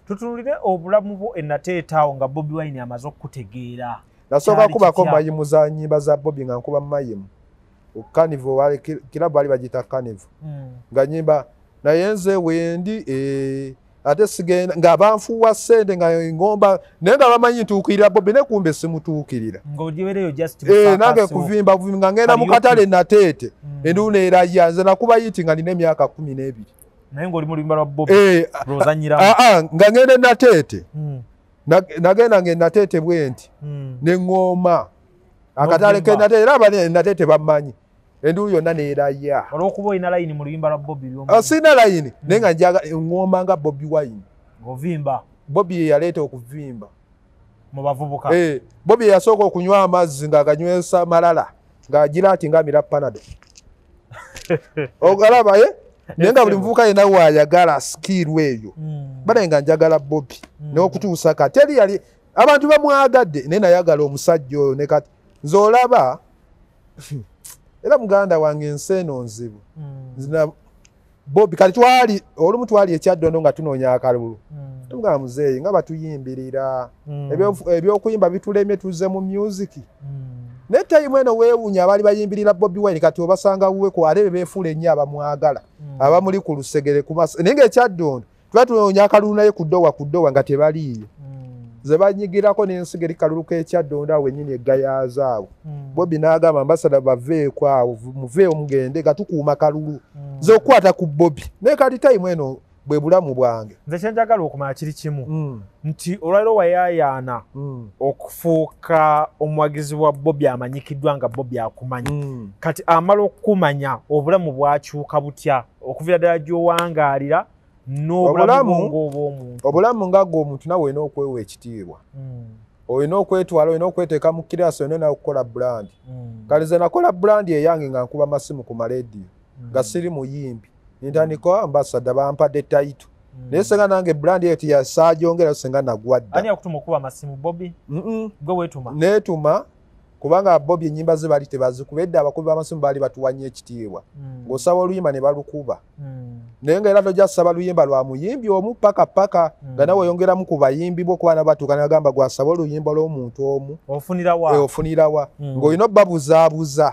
A: Tutunulire obulamu bwo ennateetaawo nga Bobby Wine amaze okutegeera.
B: Nasooka kubako mayimu za nnyimba za Bobby nga nkuba mayimu. Carnival kirabu bali bagita Carnival. Nga nnyimba naye nze wendi ate sigenda nga banfuwa ssente nga ngomba naye nga bamanyi ntuukirira Bobby ne kumbe simutuukirira.
A: Ng'odiwereyo just
B: nange kuvimba nga ngenda mu katale nateete enduuna eraya nze nakuba yiti nga nina emyaka 12.
A: Naye ng'oli mu luyimba lwa Bobby lw'ozannyiramu.
B: Nga ngenda nateete nagenda ng'enateete bwe nti ne ŋŋoma akatale k'enateete era abanenateete bammanyi enduulu yonna neeraya.
A: Olw'okuba olina layini mu luyimba lwa Bobby
B: sina layini naye nga njaga ŋŋoma nga Bobby Wine.
A: Ng'ovimba.
B: Bobby ye yaleeta okuvimba.
A: Mu bavubuka.
B: Bobby yasooka okunywa amazzi ng'aganywesa malala ng'agira ati ngamira Panado. Ogalaba naye nga buli muvubuka yenna waayagala skiru eyo bale nga njagala Bobby n'okutuusa kati teri yali abantu bamwagadde naye nayagala omusajja oyo ne kati nze olaba era muganda wange ensi eno nzibu Bobby kati olumu twali ekyaddondo nga tunoonya akalulu tugamba muzeeyi nga batuyimbirira ebyokuyimba bitulemye tuzze mu music ne time eno weewuunya abaali bayimbirira Bobby Wine kati obasanga wuweko ate beefuula ennyo abamwagala abamuli ku lusegere naye ng'ekyaddondo tuba tunoonya akalulu naye ku ddowa nga tebaliiyo ze banyigirako n'ensigeri kaluluka ekyadonda wenyini eggayazaawo Bobby n'agamba ambasada baveeko awo muveeyo mugende gatukuuma kalulu ze okukwata ku Bobby naye kati time eno bwe bulamu bwange
A: nze kyenjagala okumanya kiri kimu nti olwaliro wayaayaana okufuuka omuwagizi wa Bobby amanyikiddwa nga Bobby akumanya kati amala okukumanya obulamu bwakyuka butya okuviira ddala gy'owangaalira
B: obulamu nga g'omuntu nawe olina okwewa ekitiibwa olina okwetwala olina okweteeka mu kirasi olina nakukola brand kale ze nakola brand eyange nga nkuba masimu ku marediyo nga siri muyimbi ntandika ambasada bampadde taito naye senga nange brand eyo tiyasaajongera senga nagwadda
A: ani akutuma okuba amasimu Bobby gwe weetuma
B: neetuma kubanga Bobby ennyimba ze bali tebazikuba edda abakubi b'amasimu baali batuwanya ekitiibwa ng'osaba oluyimba ne balukuba naye nga era tojja kusaba luyimba lwa muyimbi omu paka nga nawe oyongeramu ku bayimbi bo kuba nabatuuka nagamba gwasaba oluyimba lw'omuntu omu ofunirawa ng'olina obbabuzaabuza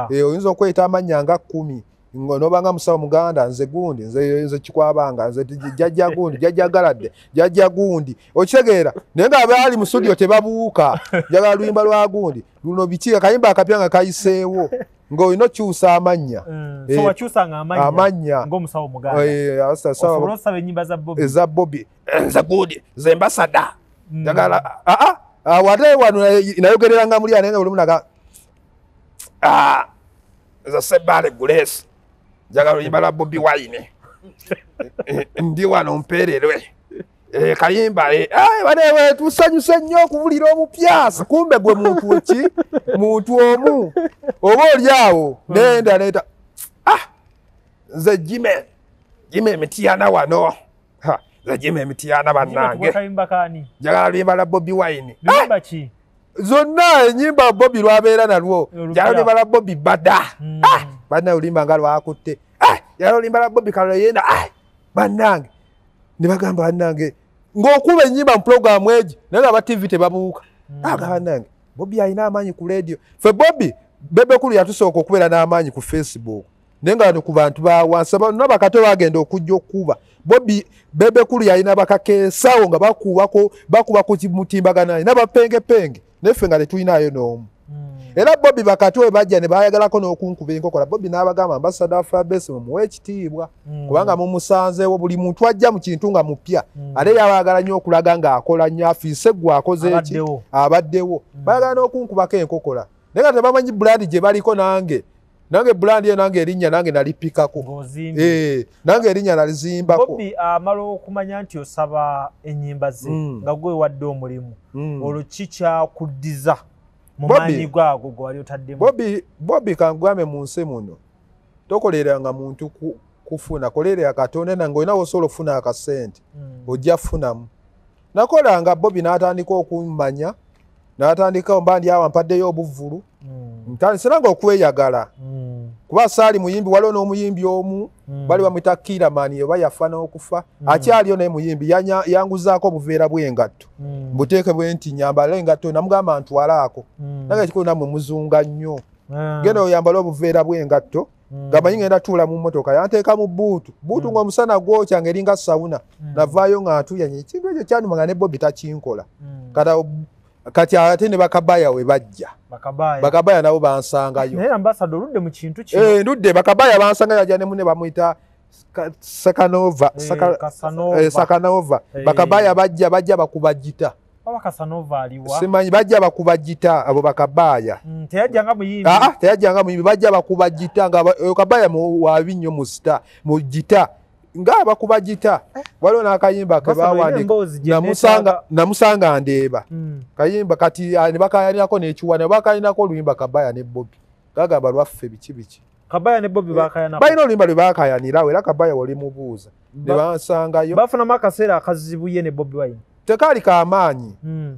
B: oyinza okweta amannya nga 10 nobanga musawo muganda nze gundi nze kikwabanga nze jjajja gundi jjajja galadde jjajja gundi okitegeera naye nga abaali mu studio tebabuuka njagala luyimba lwa gundi luno biki akayimba akapya nga kayiseewo ng'olina okyusa amanya amanya
A: ng'omusawo muganda osobola osaba ennyimba
B: za Bobby nze gundi nze ambasada njagala wate wano nayogereranga muli naye nga buli munaga nze Ssebaale Grace njagala oluyimba lwa Bobby Wine ndi wano mpeererwe kayimba banewe tusanyuse nnyo okubulira omupyasa kumbe gwe muntu ki muntu omu oba oli awo nenda neeta nze Jime Emitiana wano nze Jime Emitiana bannange njagala oluyimba lwa Bobby Wine zonna ennyimba Bobby lwabeera nalwo njagala oluyimba lwa Bobby Bada banna oluyimba nga lwakutte njagala oluyimba lwa Bobby Kalolo yenda bannange ne bagamba bannange ng'okuba ennyimba mu pulogulaamu egi naye nga aba TV tebabuuka bannange Bobby alina amaanyi ku leediyo ffe Bobby Bebekulu yatusooka okubeera n'amaanyi ku Facebook naye nga wano ku bantu bawansi bonna bakato bagenda okujja okuba Bobby Bebekulu yalina bakakeesawo nga bakuba ku mutimbagana n'abapengepenge naye ffe nga tetulinayo n'omu era Bobby bakato we bajja ne bayagalako n'okunkuba enkokola Bobby n'abagamba ambasada Fabrice mumuwe ekitiibwa kubanga mumusanzeewo buli muntu ajja mu kintu nga mupya ate yabaagala nnyo okulaga ng'akola nnyo afiise gwe akoze eki abaddewo bayagala n'okunkubako enkokola naye nga tebamanyi brand gye baliko nange brand ye nange erinnya nange nalipikako nange erinnya nalizimbako
A: Bobby amala okumanya nti osaba ennyimba ze nga gwe wadde omulimu olwo kikyakuddiza mu maanyi gwago gwe wali otaddemu
B: Bobby kangwame mu nsi muno tokoleranga muntu kufuna kolerera Katonda nange olina wosobola okufuna akasente ojja funamu nakolanga Bobby n'atandika okummanya n'atandika mba ndi awa mpaddeyo obuvulu ntandisiranga okweyagala kuba saali muyimbi waliwo n'omuyimbi omu bali bamwita Kiramani oba yafa n'okufa akyaliyo naye muyimbi yanguzaako obuveera bw'engatto mbuteeke bwe nti nyambala engatto namugamba ntwalaako nange ekikulu nammwe muzunga nnyo genda oyambala obuveera bw'engatto nga manyi ngenda tuula mu mmotoka yanteeka mu buutu ng'omusana gwokya ng'eringa sawuna navaayo nga ntuyanye ekintu ekyo kyanuma nga ne Bobby takinkola kati ate ne Bakabaya we bajja Bakabaya nabo bansangayo
A: naye ambassador oludde mu kintu
B: ndudde Bakabaya bansangayo ajja ne munne bamuyita Sakanova Bakabaya bajja bakuba gita
A: Kasanova aliwa
B: simanyi bajja bakuba gita abo Bakabaya
A: teyajjanga muyimbi
B: teyajjanga muyimbi bajja bakuba gita nga Bakabaya wabi nnyo mu sita mu gita nga bakuba gita waliwo n'akayimba ke bawandika namusanga ndeeba kayimba kati ne bakayanirako n'ekiwana bakayanirako oluyimba Kabaya ne Bobby gagamba lwaffe biki
A: Kabaya ne Bobby bakayanako
B: balina oluyimba lwe bakayanirawo era Kabaya wali mubuuza ne bansangayo
A: bafunamu akaseera akazibu ye ne Bobby Wine
B: tekaali kamaanyi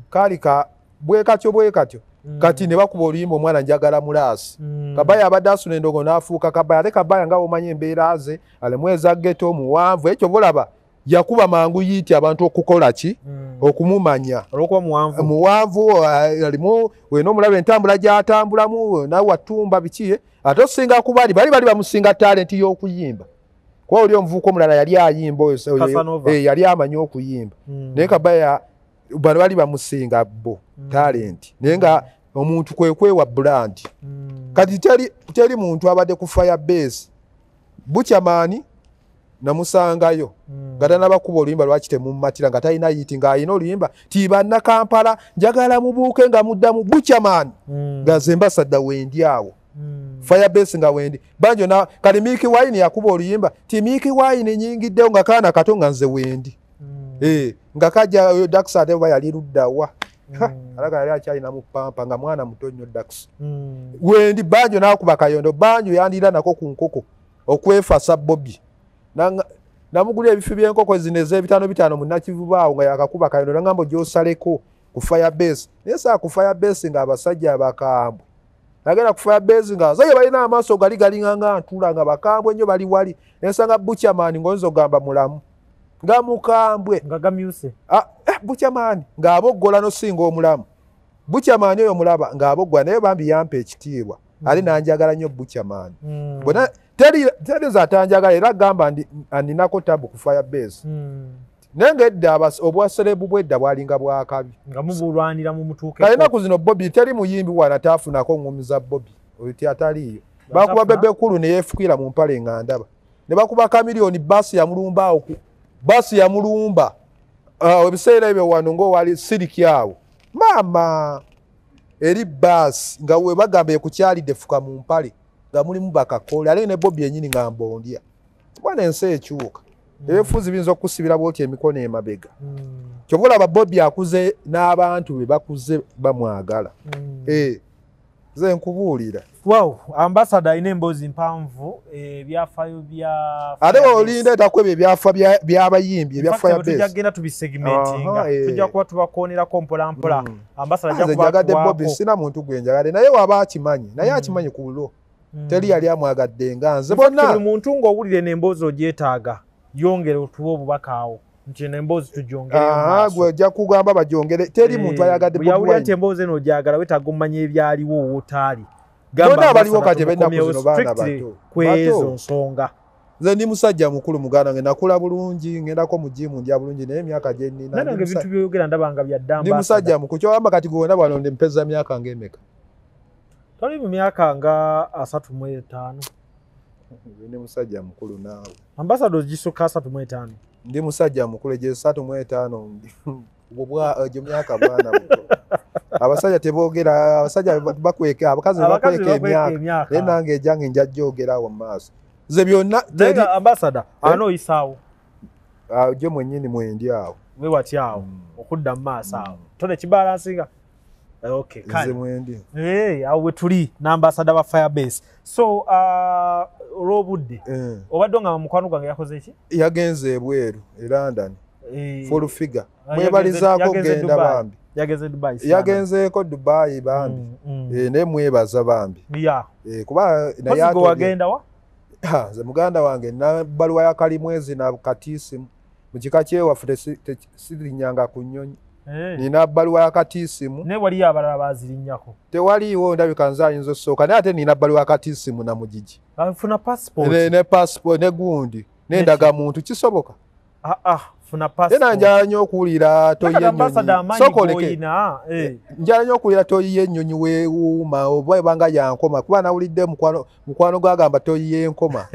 B: kaali ka bwekatyo kati ne bakuba oluyimba omwana njagala mulaasi Kabaya abadde asuna endogo n'afuuka Kabaya ate Kabaya nga omanyi embeera ze alemu eza ghetto muwanvu ekyo bulaba yakuba mangu yiiti abantu okukola ki okumumanya
A: olwokuba
B: muwanvu alimu wena omulaba entambula gy'atambulamu nawe watumba bikiye ate osinga kubali bali bamusinga talenti y'okuyimba kwa oli omuvuuka omulala yali ayimba yali amanyi okuyimba naye Kabaya bano bali bamusinga bo talent naye nga omuntu kwekwewa brand kati teri muntu abadde ku Firebase Buchaman namusangayo ngata nabakuba oluyimba lwaki temummatira nga talina yiti ng'alina oluyimba tibanna Kampala njagala mubuuke nga muddamu Buchaman nga zembasadda wendi awo Firebase nga wendi banjo na kali Milky Wine yakuba oluyimba ti Milky Wine nyingiddewo nga kaana kato nga nze wendi nga kajja Dax ate baba yali luddawa alaga yali akyalina mu pampa nga mwana muto nnyo Dax wendi banjo nakuba kayondo banjo yandira nako ku nkoko okwefasa Bobby namugulira ebifi by'enkoko zino ez'ebitaano mu Nakivubaawo nga yakakuba kayondo nangamba gy'osaleko ku Firebase naye saa ku Firebase nga abasajja abakambwe nagenda ku Firebase nga abasajja balina amaaso gali galinganga ntula nga bakambwe nnyo bali wali nensanga Buchaman ng'oyinza ogamba mulamu nga mukambwe
A: nga gamyuse
B: Buchaman ng'aboggola nosinga omulamu Buchaman oyo mulaba ng'aboggola naye bambi yampa ekitiibwa ali nanjagala nnyo Buchaman bwena teri zatanjagala era gamba andinako tabu ku Firebase nenge edda obwaserebu bwedda bwalinga bwakabi
A: nga mubulwanira mu mutuuke
B: kalina ku zino Bobby teri muyimbi wana taafunako ng'omuza Bobby oyo ataliiyo bakuba bebe kulu ne yeefukira mu mpale nga ndaba ne bakuba kamiliyoni basi ya mulumba ebiseera ebyo wano ng'owali siriki awo maama eri basi nga we bagamba ekukyalidde fuka mu mpale nga mulimu bakakola ale ne Bobby enyini nga mbondya bwana ensi ekyuka ebifuzi binza okusibira bwoti emikono emabega kyobula aba Bobby akuze n'abantu be bakuze bamwagala ze nkubuulira
A: wow ambassador ine emboozi mpanvu ebyafaayo bya
B: ate olinda etakwe ebyafa by'abayimbi ebya Firebase
A: tujagenda tubisegmentinga tujja kuba tubakonerako mpola mpola ambassador ajja
B: kubajagadde Bobby sina muntu gwe njagadde naye waba akimanyi naye akimanyi ku bulo teri yali amwagadde nga nze bonna
A: buli muntu ng'owulire n'emboozi ogyetaaga yongere otuwe obubaka awo nti n'emboozi tugyongere
B: gwe ojja kugamba bagyongere teri muntu ayagadde
A: Bobby Wine yawulira nti emboozi eno ogyagala wetaaga omanya ebyaliwo wootaali
B: bonna abaliwo kati bennaku zino baana bato
A: kwezo nsonga
B: nze ndi musajja mukulu muganda nge nakula bulungi ngendako mu jimu ndya bulungi naye emyaka gye nnina
A: nange ebintu by'oyogera ndabanga bya ddamba
B: ndi musajja mukulu kyogamba kati gwonna bwano ndi mpeza myaka ng'emeka
A: toli mu myaka nga 35
B: ndi musajja mukulu naawe
A: ambassador gisukka 35
B: ndi musajja mukulu gye 35 gye myaka bwana muto abasajja teboogera abasajja bakweka abakazi bakweka emyaka naye nange ejange nja gyogera awo mu maaso ze byonna
A: ambassador ano isaawo
B: gye mwennyini mwendi awo
A: we wati awo okudda mu maaso awo tone kibalansinga okay
B: nze mwendi
A: awo we tuli n'ambassador wa Firebase so olw'obudde obadde nga mukwano gwange yakoze eki
B: yagenze ebweru e London full figure mwebalizaako genda bambi yagenzeeko Dubai bambi naye mwebaza bambi kuba
A: naye wagenda wa
B: nze muganda wange nabbaluwa ya Kalimwezi na Katiisimu mu kika kyewaffe sirinyanga ku nnyonyi nina bbaluwa ya Katiisimu
A: naye waliyo abalala bazirinnyako
B: tewaliiwo ndabika nze ayinza osooka naye ate nina bbaluwa ya Katiisimu na Mugigi
A: funa passport
B: ne passport ne gundi n'endagamuntu kisoboka
A: funa passport
B: era njala nnyo okuwulira toyi y'ennyonyi sokoleke njala nnyo okuwulira toyi y'ennyonyi weewuuma oba ebanga yankoma kuba nawulidde mukwano gwagamba toyi y'enkoma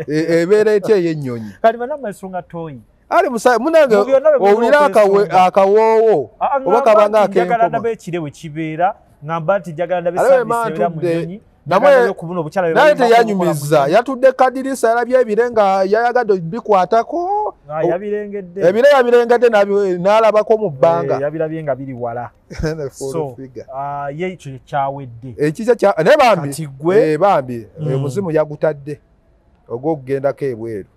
B: ebeera etya ey'ennyonyi
A: kati banamaisonga toyi
B: ali munange owulira akawoowo oba kabanga ak'enkoma
A: ndaba ekire bwe kibeera ngamba nti njagala ndabe sabiseera mu nnyonyi
B: naye teyanyumiza yatudde kadirisa yalabye ebire nga yayagadde bikwatako ebire yabirengedde n'alabako mu bbanga
A: yabirabye nga biri wala ye ekyo kyawedde
B: naye bambi omuzimu yagutadde ogw'okugendako ebweru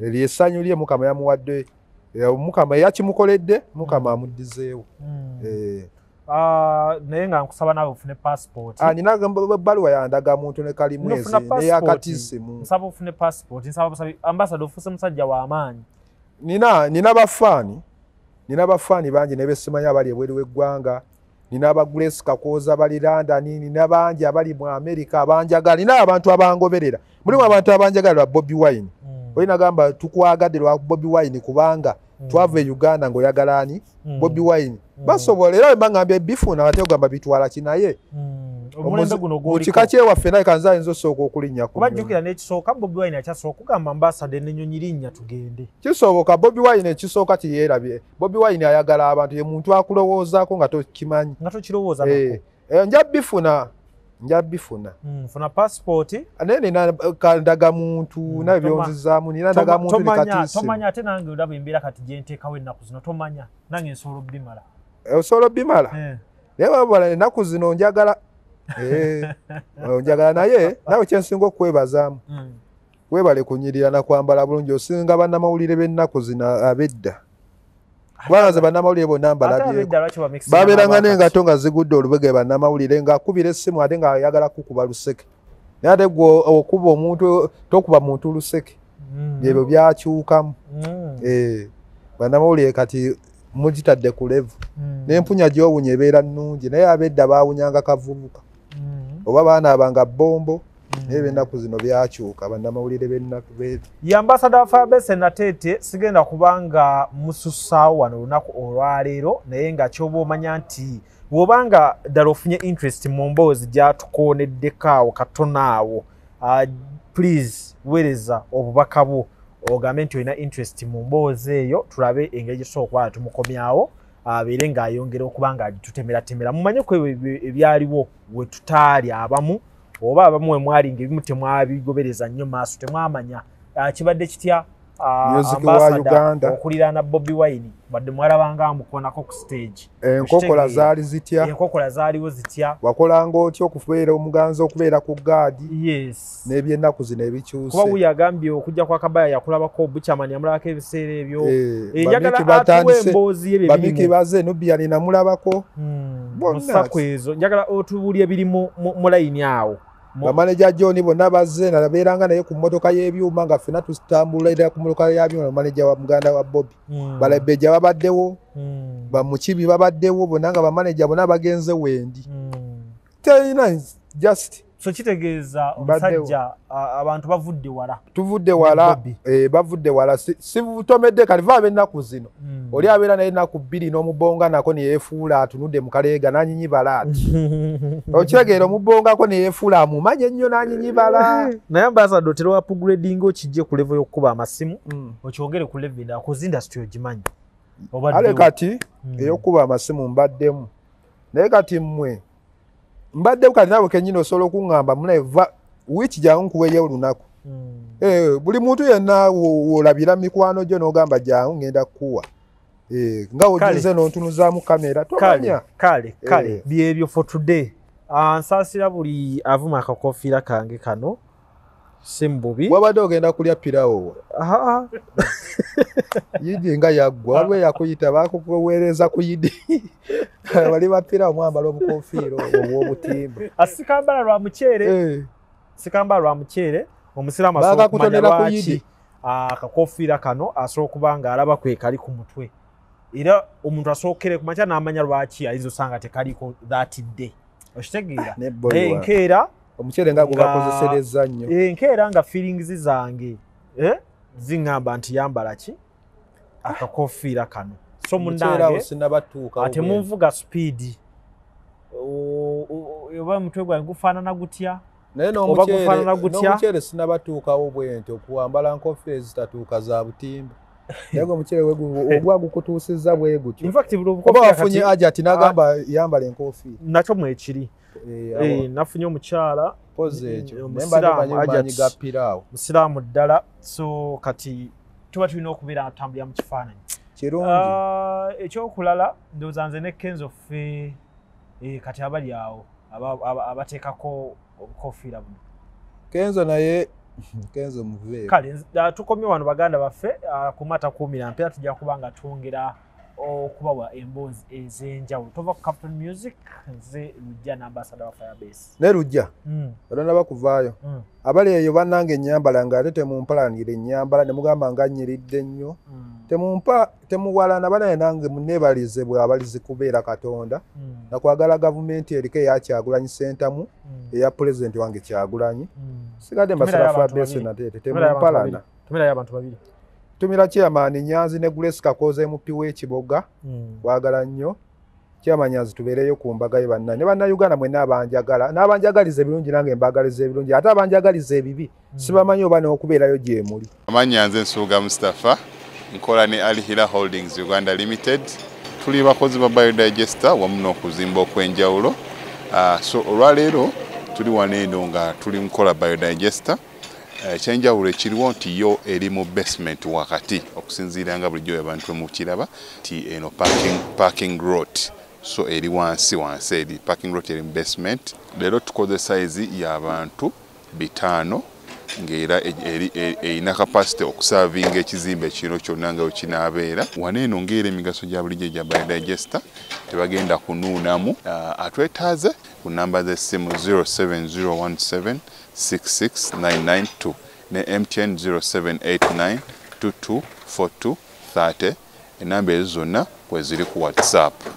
B: eryo essanyu lye Mukama yamuwadde Mukama yakimukoledde Mukama amuddizeewo
A: naye nga nkusaba nawe ofune passport
B: nina bbaluwa yandaga muntu ne Kalimwezi neya Katiisimu
A: nsaba ofune passport nsaba ambassador ofuse musajja w'amaanyi
B: nina bafaani bangi ne besimanya abali ebweru w'eggwanga nina aba Grace Kakooza bali London nina bangi abali mu America abanjagala nina abantu abangoberera mulimu abantu abanjagala Bobby Wine olina gamba tukwagadde lwa Bobi Wine kubanga twava e Uganda ng'oyagala ani Bobi Wine basobola era bangambye bifuna ate ogamba bitwala kinaye
A: omulembe guno gwo
B: kika kyewaffe naye kanza ayinza osooka okulinnya
A: kubajjukira n'ekisooka Bobi Wine akyasooka kugamba ambassador n'ennyonyi linnya tugende
B: kisoboka Bobi Wine ekisooka tiyeerabye Bobi Wine ayagala abantu ye muntu akulowoozaako nga tokimanyi
A: nga tokirowooza
B: nja bifuna
A: funa passport
B: naye nina kandaga muntu naye byonzizaamu nina ndaga muntu nekatiisi
A: tomanya ate nange olaba embeera kati gye nteekawo ennaku zino tomanya nange nsobola obbimala
B: osobola obbimala naye wabala ennaku zino njagala njagala naye nawe kyensinga okwebazaamu webale kunyirira na kwambala bulungi osinga bannamawulire b'ennaku zino ab'edda kubanga bannamawulire bonna mbalabyeko babeeranga n'engato nga zigudde olubege bannamawulire ng'akubira essimu ate ng'ayagala kukuba luseke naye ate gwe okuba omuntu tokuba muntu luseke ebyo byakyukamu bannamawulire kati mugitadde ku levu n'empunya gy'owunya ebeera nnungi naye ab'edda baawunyanga kavubuka oba baanaabanga bombo naye b'ennaku zino byakyuka bannamawulire b'ennaku
A: ye ambassador wa Firebase Natete sigenda kubanga mususaawo wano olunaku olwaleero naye nga kyoba omanya nti bw'obanga ddala ofunye interest mu mboozi gyatukoneddeko awo katono awo please weereza obubaka bwo ogambe nti olina interest mu mboozi eyo tulabe engeri gyetusobola okuba tumukomyawo abeere ng'ayongera okuba nga agitutemeratemera mumanye ku ebyaliwo we tutaali abamu oba abamu we mwali ng'ebimu temwabigobereza nnyo maaso temwamanya kibadde kitya ambassador okuliraana Bobi Wine badde mwalabanga amukonako ku stage
B: enkokola zaali zitya
A: enkokola zaaliwo zitya
B: wakolanga otya okubeera omuganzi okubeera ku gaadi
A: yes
B: n'ebyennaku zino ebikyuse
A: kuba yagambye okujja kwa Kabaya yakulabako obukyamani yamulabako ebiseera ebyo njagala atuwe emboozi ye
B: bamiki baze nobbi yalina mulabako
A: musaku ezo njagala otubuulye ebiri mu layini awo
B: bamaneja John bonna bazze nabeeranga naye ku mmotoka y'ebyuma nga ffenna tutambulira ku mmotoka y'abyuma maneja wa muganda wa Bobi balabbeja babaddewo bamukibi babaddewo bonna nga bamaneja bonna bagenze wendi terina just
A: so kitegeeza omusajja abantu bavudde wala
B: tuvudde wala bavudde wala si butomedde kali vaabe ennaku zino oli abeera naye ennaku bbiri n'omubonga nako neyeefuula atunudde mu kaleega n'anyinyibala ati okitegeera omubongako neyeefuula amumanye ennyo n'anyinyibala
A: naye ambassador otera wapugradinga okijje ku level y'okukuba amasimu okyongere ku level endala kozi industry ogimanyi
B: ale kati ey'okukuba amasimu mbaddemu naye kati mmwe mbadde kati naawe kennyini osobola okuŋŋamba muneva wiiki jangu nkuweeyo olunaku buli muntu yenna wolabira mikwano gyo n'ogamba jangu ngenda kukuwa nga ogenze n'ontunuzaamu kamera tomanya
A: kale byebyo for today nsaasira buli avuma akakofiira kange kano simbubi
B: wabadde ogenda kulya pirawo yidi nga yaggwa waliwo yakuyita bakuweereza ku yidi bali bapirawo mwambala obukofiira obw'obutimba
A: sikambala lwa muceere sikambala lwa muceere omusiraamu asobola okumanya lwaki akakofiira kano asobola okuba nga alaba kwe kali ku mutwe era omuntu asookere kumakya n'amanya lwaki ayinza osanga tekaliko that day okitegeera naye enkeera
B: omuceere nga gubakozesereza nnyo
A: enkeera nga feelings zange ziŋŋamba nti yambala ki akakofiira kano so munange ate munvuga speed oba mutwe gwange gufaanana gutya
B: naye n'omuceere sinabatuukawo bwenti okuwambala nkofiira ezitatuuka za butimba naye omuceere ogwa gukutuusizza bwe gutyo oba wafunye ajati n'agamba yambala enkofiira
A: nakyo mwekiri nafunye omukyala musiraamu ddala so kati tuba tulina okubeera atambulira mu kifaananyi
B: kirungi
A: ekyokulala ndowooza nze ne Kenzo ffe kati abali awo abateekako obukofiira buno
B: Kenzo naye Kenzo muveeyo
A: kale tukomye wano baganda baffe kumata kuumira mpera tujja kuba nga twongera okubawa emboozi ez'enjawulo tova ku Capital Music nze Lujja n'ambassador wa Firebase
B: ne Lujja balona bakuvaayo abali eyo bannange ennyambala ngaate temumpalanira ennyambala ne mugamba nga nnyiridde nnyo temuwalana banaye nange munneebalize bw'abalizi kubeera Katonda nakwagala gavumenti eriko eya Kyagulanyi Ssentamu eya pulezidenti wange Kyagulanyi sigadde mbasala Firebase Natete temumpalana
A: tumira abantu babiri
B: tumira chairman Nyanzi ne Grace Kakoze MP w'ekiboga wagala nnyo chairman Nyanzi tubereyo ku mbaga ye banna ne banna Uganda mwe n'abanjagaliza ebirungi nange mbagaliza ebirungi ate abanjagaliza ebibi sibamanyi oba n'okubeerayo gye muli.
D: Amanyanze Nsuuga Mustafa nkola ne Al Hilal Holdings Uganda Limited tuli bakozi ba biodigester wamu n'okuzimba okwenjawulo. So olwaleero tuli waneeno nga tuli nkola biodigester ekyenjawulo ekiriwo nti yo eri mu basement wakati okusinziira nga bulijjo abantu mu kiraba ti eno parking lot so eri wansi eri parking lot eri mu basement. Leero tukoze size y'abantu 5 ng'era erina capacity okusavinga ekizimbe kino kyonna nga wekinaabeera. Waneeno ng'era emigaso gya bulijjo gya biodigester tebagenda kunuunamu. Atwetaaze ku namba z'essimu 07017669992 ne MTN 0789224230 enamba ezo zonna kweziri ku WhatsApp.